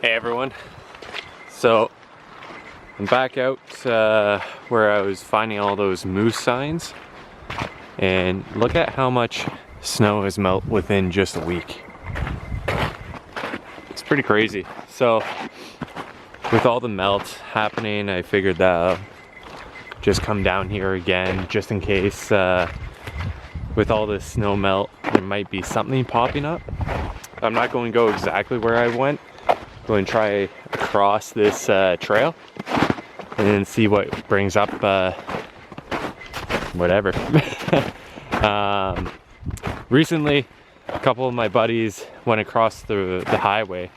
Hey everyone, so I'm back out where I was finding all those moose signs, and look at how much snow has melted within just a week. It's pretty crazy. So with all the melt happening, I figured that I'll just come down here again just in case with all this snow melt there might be something popping up. I'm not going to go exactly where I went. Going to try across this trail and then see what brings up whatever. Recently, a couple of my buddies went across the highway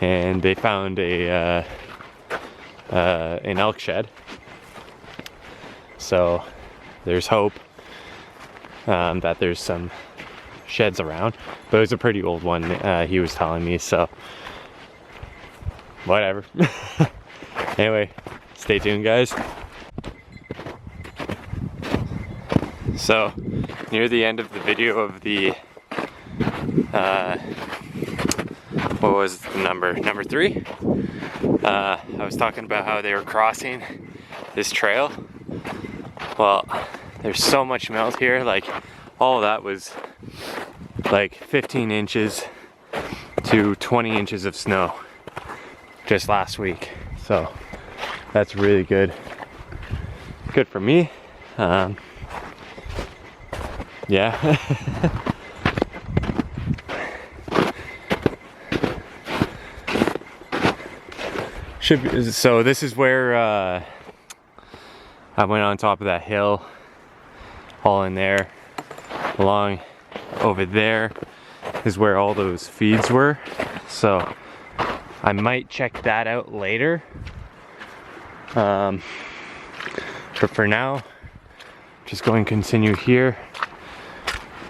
and they found an elk shed. So there's hope that there's some sheds around, but it was a pretty old one, he was telling me, so whatever. Anyway, stay tuned guys. So near the end of the video of the what was the number 3, I was talking about how they were crossing this trail. Well, there's so much melt here, like all of that was like 15 inches to 20 inches of snow just last week, so that's really good for me. Yeah. So this is where I went on top of that hill, all in there. Along over there is where all those feeds were, so I might check that out later, but for now just going to continue here.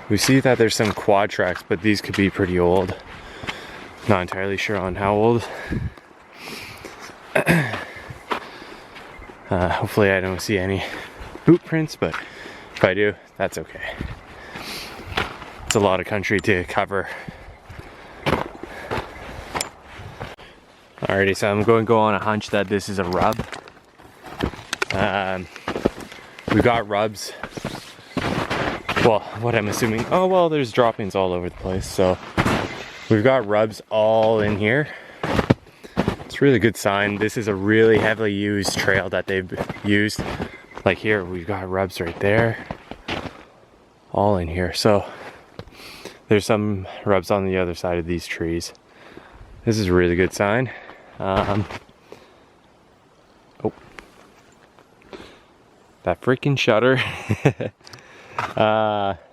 We see that there's some quad tracks, but these could be pretty old. Not entirely sure on how old. Hopefully I don't see any boot prints, but if I do, that's okay. It's a lot of country to cover. Alrighty, so I'm going to go on a hunch that this is a rub. We got rubs. Well, what I'm assuming, oh well, there's droppings all over the place, so we've got rubs all in here. It's a really good sign. This is a really heavily used trail that they've used. Like here, we've got rubs right there, all in here. So there's some rubs on the other side of these trees. This is a really good sign. Oh, that freaking shutter.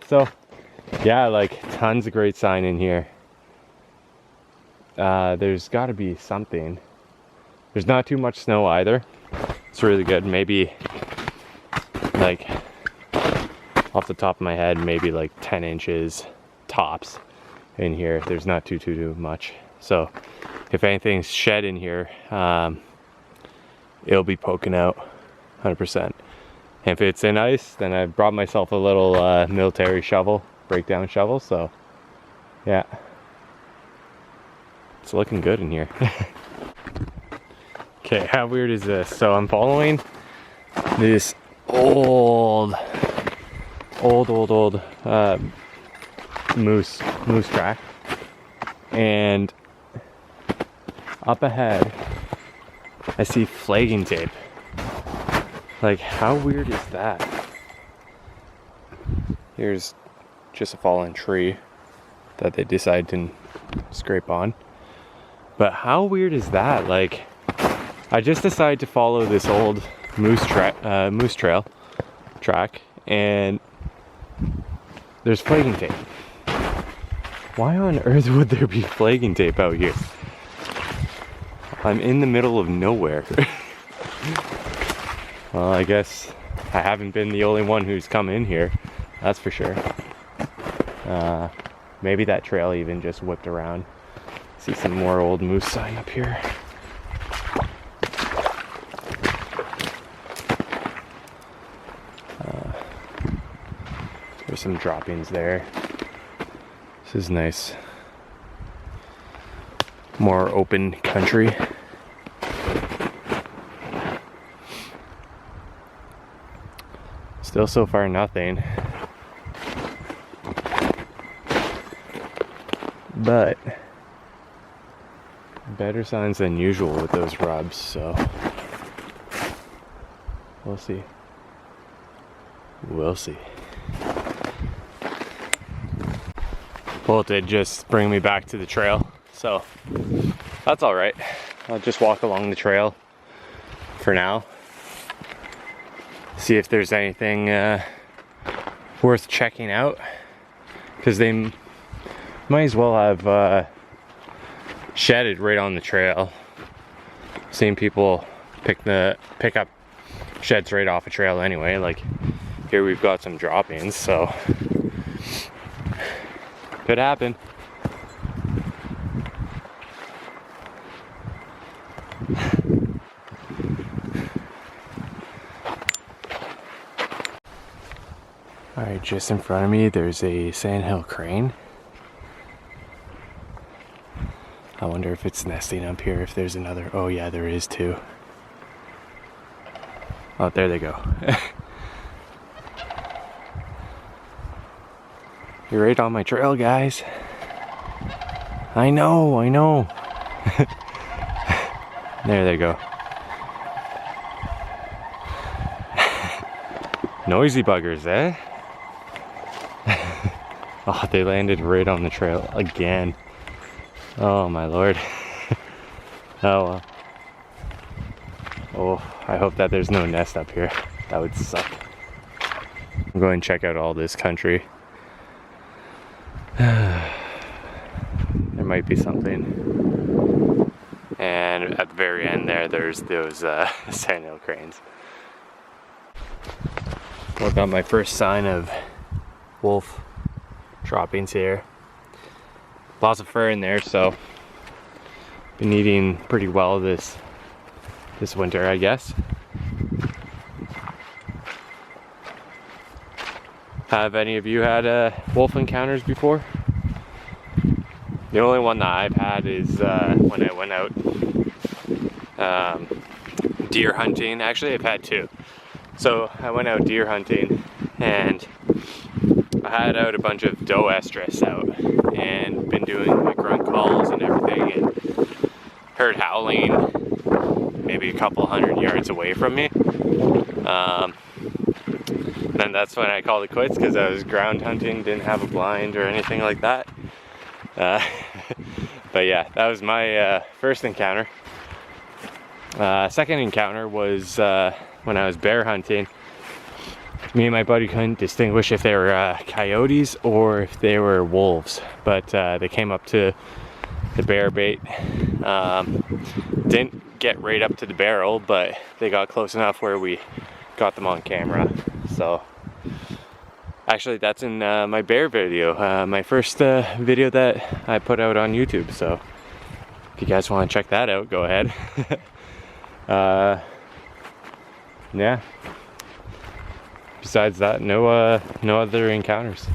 So yeah, like tons of great sign in here. There's got to be something. There's not too much snow either. It's really good. Maybe like off the top of my head, maybe like 10 inches tops in here. There's not too much. So if anything's shed in here, it'll be poking out 100%. If it's in ice, then I brought myself a little military shovel, breakdown shovel, so yeah. It's looking good in here. Okay, how weird is this? So I'm following this old moose track, and up ahead I see flagging tape. Like, how weird is that? Here's just a fallen tree that they decide to scrape on. But how weird is that? Like, I just decided to follow this old moose trail track, and there's flagging tape. Why on earth would there be flagging tape out here? I'm in the middle of nowhere. Well, I guess I haven't been the only one who's come in here, that's for sure. Maybe that trail even just whipped around. See some more old moose sign up here. There's some droppings there. This is nice. more open country. Still so far nothing. But better signs than usual with those rubs, so we'll see. We'll see. Well, it did just bring me back to the trail, so that's all right. I'll just walk along the trail for now. See if there's anything worth checking out, because they might as well have shedded right on the trail. Seen people pick up sheds right off a trail anyway. Like here we've got some droppings, so could happen. Alright, just in front of me there's a Sandhill Crane. I wonder if it's nesting up here, if there's another. Oh yeah, there is too. Oh, there they go. You're right on my trail, guys. I know, I know. There they go. Noisy buggers, eh? Oh, they landed right on the trail again. Oh my lord. Oh well. Oh, I hope that there's no nest up here. That would suck. I'm going to check out all this country. There might be something. And at the very end there's those Sandhill Cranes. Well, got my first sign of wolf droppings here. Lots of fur in there, so been eating pretty well this winter, I guess. Have any of you had wolf encounters before? The only one that I've had is when I went out deer hunting. Actually, I've had two. So I went out deer hunting and I had out a bunch of doe estrus out and been doing like grunt calls and everything, and heard howling maybe a couple 100 yards away from me. And that's when I called it quits, because I was ground hunting, didn't have a blind or anything like that. But yeah, that was my first encounter. Second encounter was when I was bear hunting. Me and my buddy couldn't distinguish if they were coyotes or if they were wolves, but they came up to the bear bait. Didn't get right up to the barrel, but they got close enough where we got them on camera. So actually that's in my bear video, my first video that I put out on YouTube. So if you guys want to check that out, go ahead. Yeah. Besides that, no other encounters.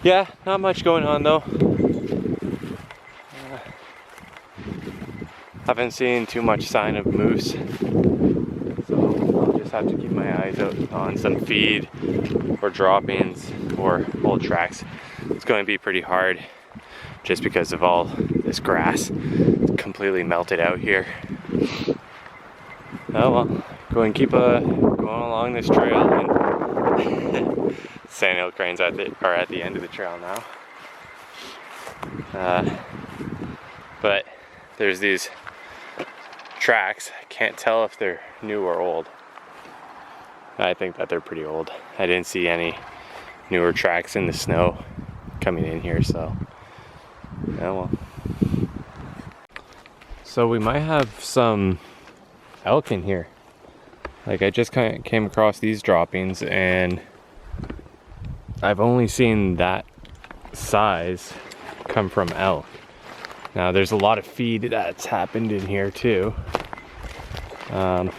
Yeah, not much going on though. Haven't seen too much sign of moose, so I'll just have to keep my eyes out on some feed or droppings or old tracks. It's going to be pretty hard just because of all this grass. It's completely melted out here. Oh well, go and keep going along this trail. And Sandhill Cranes are at the end of the trail now. But there's these tracks. I can't tell if they're new or old. I think that they're pretty old. I didn't see any newer tracks in the snow coming in here, so yeah, well. So we might have some elk in here. Like, I just kind of came across these droppings and I've only seen that size come from elk. Now there's a lot of feed that's happened in here too. I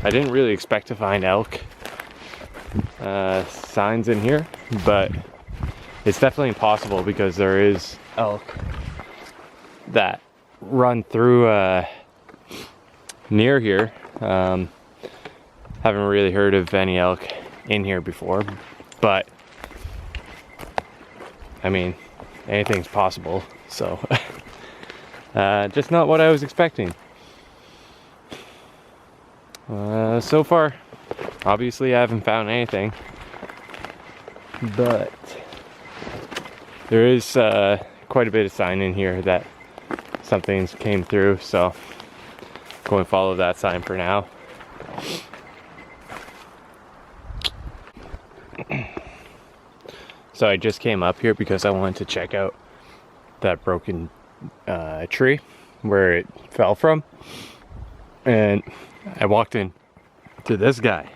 didn't really expect to find elk signs in here, but it's definitely possible because there is elk that run through near here. Haven't really heard of any elk in here before, but I mean, anything's possible, so just not what I was expecting. So far, obviously I haven't found anything, but there is quite a bit of sign in here that something's came through, so go and follow that sign for now. So I just came up here because I wanted to check out that broken tree where it fell from, and I walked in to this guy.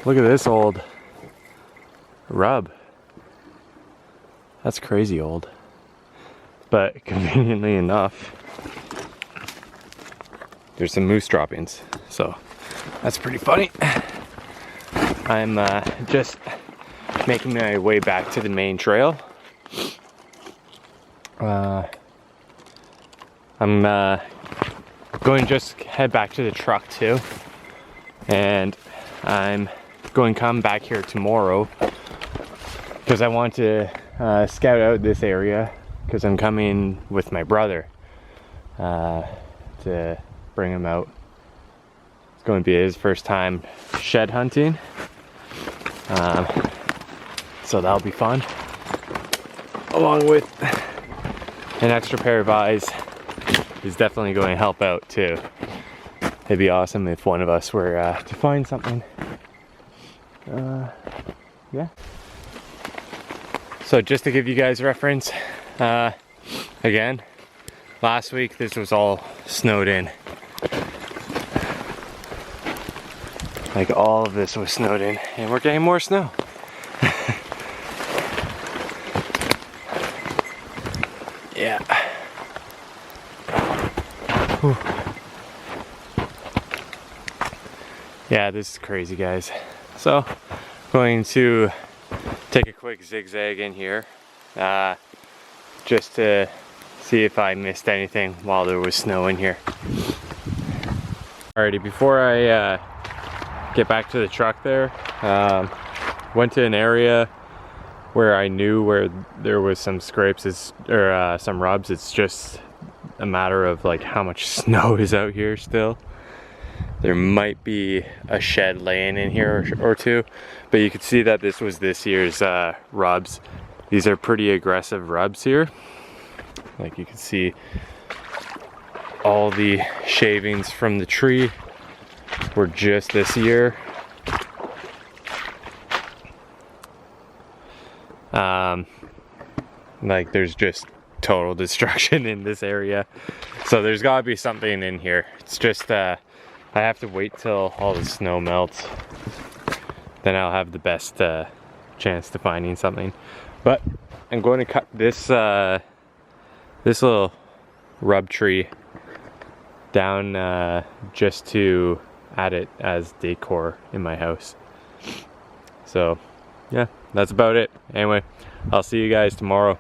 Look at this old rub. That's crazy old, but conveniently enough there's some moose droppings, so that's pretty funny. I'm just making my way back to the main trail. I'm going to just head back to the truck too, and I'm going to come back here tomorrow because I want to scout out this area, because I'm coming with my brother to bring him out. It's going to be his first time shed hunting, so that'll be fun, along with an extra pair of eyes is definitely going to help out too. It'd be awesome if one of us were to find something. Yeah. So just to give you guys reference, again, last week this was all snowed in. Like all of this was snowed in, and we're getting more snow. Yeah. Whew. Yeah, this is crazy, guys. So, going to take a quick zigzag in here, just to see if I missed anything while there was snow in here. Alrighty, before I get back to the truck there, went to an area where I knew where there was some scrapes or some rubs. It's just a matter of like how much snow is out here still. There might be a shed laying in here or two, but you can see that this was this year's rubs. These are pretty aggressive rubs here. Like you can see all the shavings from the tree were just this year. Like there's just total destruction in this area, so there's got to be something in here. It's just I have to wait till all the snow melts, then I'll have the best chance to finding something. But I'm going to cut this this little rub tree down just to add it as decor in my house. So yeah, that's about it. Anyway, I'll see you guys tomorrow.